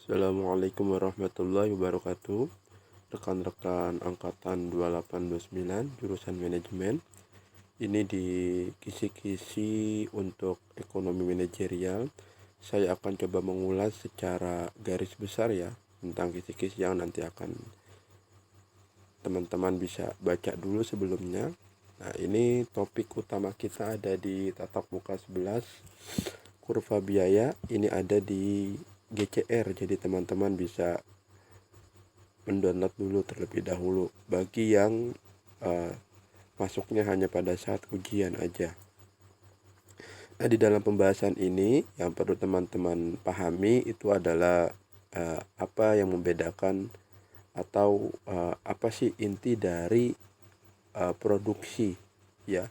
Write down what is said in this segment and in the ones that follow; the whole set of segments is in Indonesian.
Assalamualaikum warahmatullahi wabarakatuh. Rekan-rekan angkatan 2829 jurusan manajemen. Ini di kisi-kisi untuk ekonomi manajerial. Saya akan coba mengulas secara garis besar ya tentang kisi-kisi yang nanti akan teman-teman bisa baca dulu sebelumnya. Nah, ini topik utama kita ada di tatap muka 11. Kurva biaya ini ada di GCR, jadi teman-teman bisa mendownload dulu terlebih dahulu bagi yang masuknya hanya pada saat ujian aja. Nah, di dalam pembahasan ini yang perlu teman-teman pahami itu adalah apa yang membedakan atau apa sih inti dari produksi ya.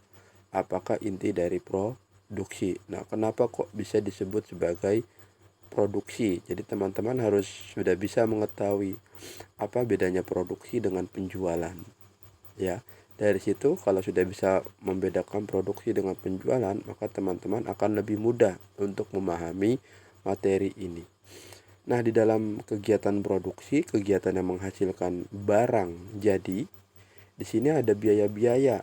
Apakah inti dari produksi? Nah, kenapa kok bisa disebut sebagai produksi? Jadi teman-teman harus sudah bisa mengetahui apa bedanya produksi dengan penjualan. Ya, dari situ kalau sudah bisa membedakan produksi dengan penjualan, maka teman-teman akan lebih mudah untuk memahami materi ini. Nah, di dalam kegiatan produksi, kegiatan yang menghasilkan barang jadi, di sini ada biaya-biaya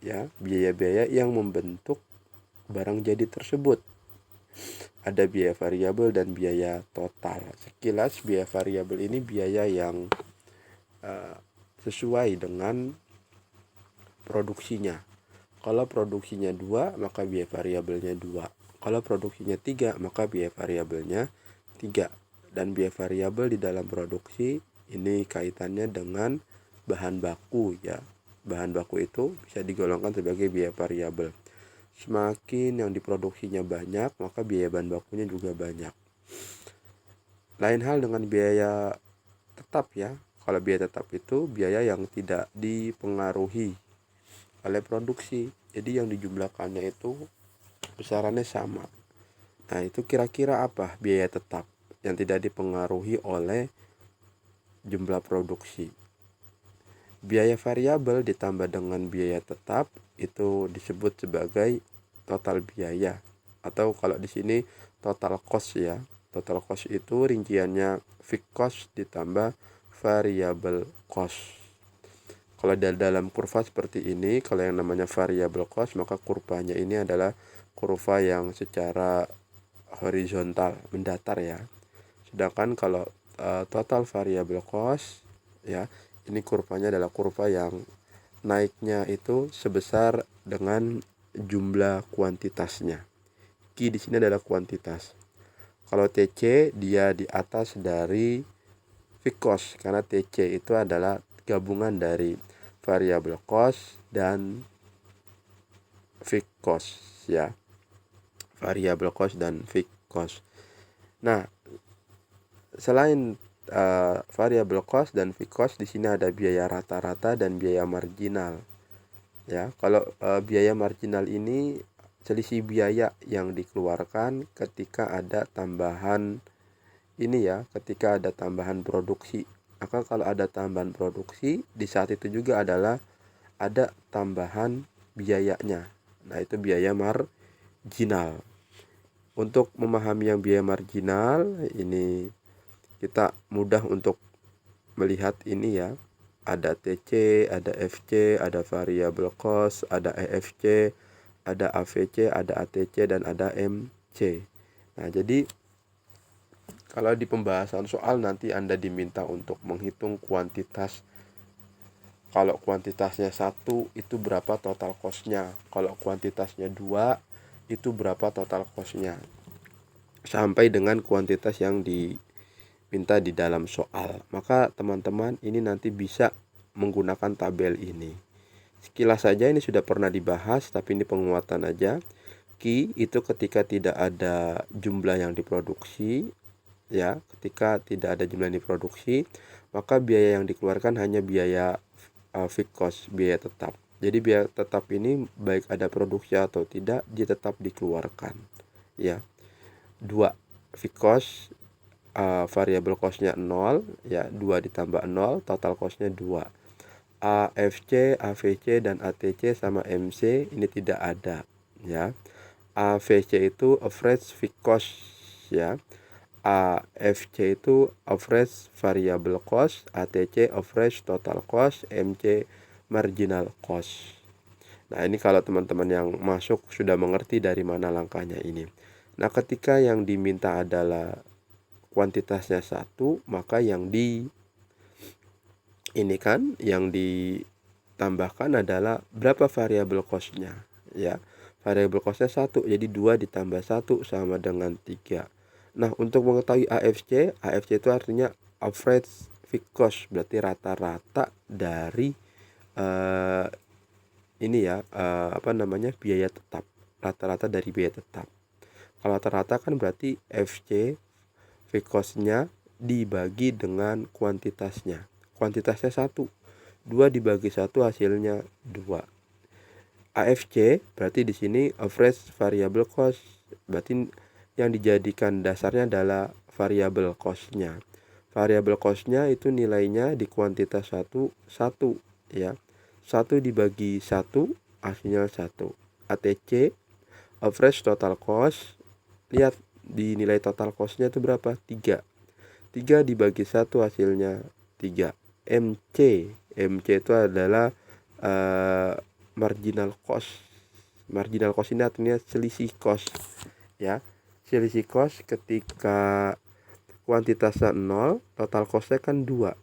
ya, biaya-biaya yang membentuk barang jadi tersebut. Ada biaya variabel dan biaya total. Sekilas biaya variabel ini biaya yang sesuai dengan produksinya. Kalau produksinya 2, maka biaya variabelnya 2. Kalau produksinya 3, maka biaya variabelnya 3. Dan biaya variabel di dalam produksi ini kaitannya dengan bahan baku ya. Bahan baku itu bisa digolongkan sebagai biaya variabel. Semakin yang diproduksinya banyak, maka biaya bahan bakunya juga banyak. Lain hal dengan biaya tetap ya. Kalau biaya tetap itu biaya yang tidak dipengaruhi oleh produksi. Jadi yang dijumlahkannya itu besarannya sama. Nah, itu kira-kira apa biaya tetap yang tidak dipengaruhi oleh jumlah produksi. Biaya variabel ditambah dengan biaya tetap itu disebut sebagai total biaya, atau kalau di sini total cost ya. Total cost itu rinciannya fixed cost ditambah variable cost. Kalau dalam kurva seperti ini, kalau yang namanya variable cost, maka kurvanya ini adalah kurva yang secara horizontal, mendatar ya. Sedangkan kalau total variable cost ya, ini kurvanya adalah kurva yang naiknya itu sebesar dengan jumlah kuantitasnya. Q di sini adalah kuantitas. Kalau TC dia di atas dari fixed cost karena TC itu adalah gabungan dari variable cost dan fixed cost ya. Variable cost dan fixed cost. Nah, selain variable cost dan fixed cost, di sini ada biaya rata-rata dan biaya marginal. Ya, kalau biaya marginal ini selisih biaya yang dikeluarkan ketika ada tambahan ini ya, ketika ada tambahan produksi. Maka kalau ada tambahan produksi, di saat itu juga adalah ada tambahan biayanya. Nah, itu biaya marginal. Untuk memahami yang biaya marginal, ini kita mudah untuk melihat ini ya. Ada TC, ada FC, ada variable cost, ada EFC, ada AVC, ada ATC, dan ada MC. Nah, jadi kalau di pembahasan soal nanti Anda diminta untuk menghitung kuantitas. Kalau kuantitasnya 1 itu berapa total cost-nya. Kalau kuantitasnya 2 itu berapa total cost-nya. Sampai dengan kuantitas yang diminta di dalam soal. Maka teman-teman ini nanti bisa menggunakan tabel ini. Sekilas saja ini sudah pernah dibahas, tapi ini penguatan aja. Q itu ketika tidak ada jumlah yang diproduksi ya, ketika tidak ada jumlah yang diproduksi, maka biaya yang dikeluarkan hanya biaya fixed cost, biaya tetap. Jadi biaya tetap ini baik ada produksi atau tidak, dia tetap dikeluarkan ya. 2 fixed cost, variable cost-nya 0 ya, 2 ditambah 0 total cost-nya 2. AFC, AVC, dan ATC sama MC ini tidak ada ya. AVC itu average fixed cost ya. AFC itu average variable cost, ATC average total cost, MC marginal cost. Nah, ini kalau teman-teman yang masuk sudah mengerti dari mana langkahnya ini. Nah, ketika yang diminta adalah kuantitasnya 1, maka yang ditambahkan adalah berapa variable cost-nya, ya. Variable cost-nya 1, jadi 2 ditambah 1 sama dengan 3. Nah, untuk mengetahui AFC itu artinya average fixed cost, berarti rata-rata dari biaya tetap. Rata-rata dari biaya tetap. Kalau rata-rata kan berarti FC fixed cost-nya dibagi dengan kuantitasnya. Kuantitasnya 1. 2 dibagi 1 hasilnya 2. AFC berarti di sini average variable cost, berarti yang dijadikan dasarnya adalah variable cost-nya. Variable cost-nya itu nilainya di kuantitas 1 ya. 1 dibagi 1 hasilnya 1. ATC average total cost, lihat di nilai total cost-nya itu berapa? 3. 3 dibagi 1 hasilnya 3. MC itu adalah marginal cost. Marginal cost ini artinya selisih cost, ya. Selisih cost ketika kuantitasnya 0, total cost-nya kan 2.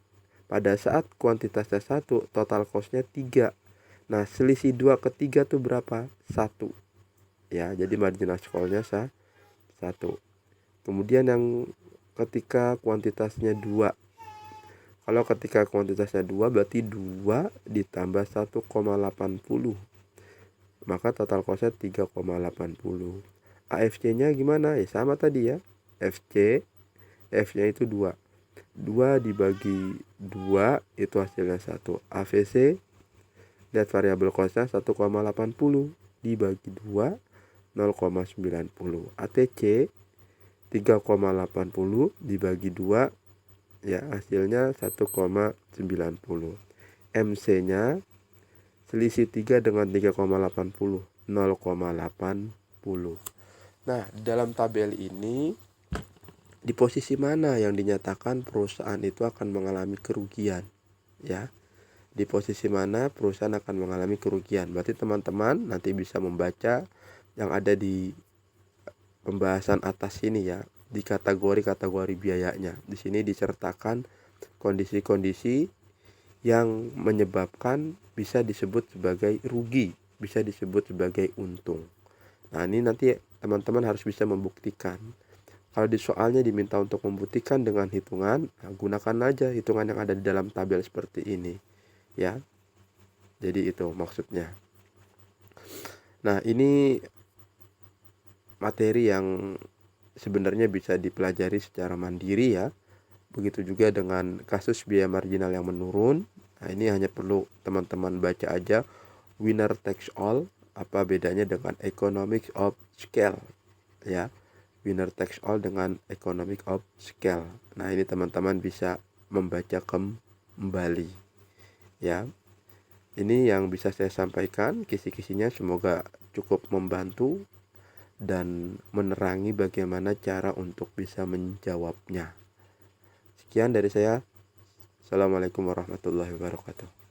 Pada saat kuantitasnya 1, total cost-nya 3. Nah, selisih 2 ke 3 tuh berapa? 1. Ya, jadi marginal cost-nya 1. Kemudian yang ketika kuantitasnya 2. Kalau ketika kuantitasnya 2 berarti 2 ditambah 1,80. Maka total cost-nya 3,80. AFC-nya gimana? Ya sama tadi ya. F-nya itu 2. 2 dibagi 2 itu hasilnya 1. AVC, lihat variable cost-nya 1,80 dibagi 2 0,90. ATC 3,80 dibagi 2 ya hasilnya 1,90. MC-nya selisih 3 dengan 3,80, 0,80. Nah, dalam tabel ini di posisi mana yang dinyatakan perusahaan itu akan mengalami kerugian, ya. Di posisi mana perusahaan akan mengalami kerugian. Berarti teman-teman nanti bisa membaca yang ada di pembahasan atas ini ya, di kategori-kategori biayanya. Di sini disertakan kondisi-kondisi yang menyebabkan bisa disebut sebagai rugi, bisa disebut sebagai untung. Nah, ini nanti teman-teman harus bisa membuktikan. Kalau di soalnya diminta untuk membuktikan dengan hitungan, nah gunakan aja hitungan yang ada di dalam tabel seperti ini, ya. Jadi itu maksudnya. Nah, ini materi yang sebenarnya bisa dipelajari secara mandiri ya. Begitu juga dengan kasus biaya marginal yang menurun. Nah, ini hanya perlu teman-teman baca aja winner takes all, apa bedanya dengan economics of scale, ya. Winner takes all dengan economic of scale. Nah, ini teman-teman bisa membaca kembali, ya. Ini yang bisa saya sampaikan kisi-kisinya, semoga cukup membantu dan menerangi bagaimana cara untuk bisa menjawabnya. Sekian dari saya. Assalamualaikum warahmatullahi wabarakatuh.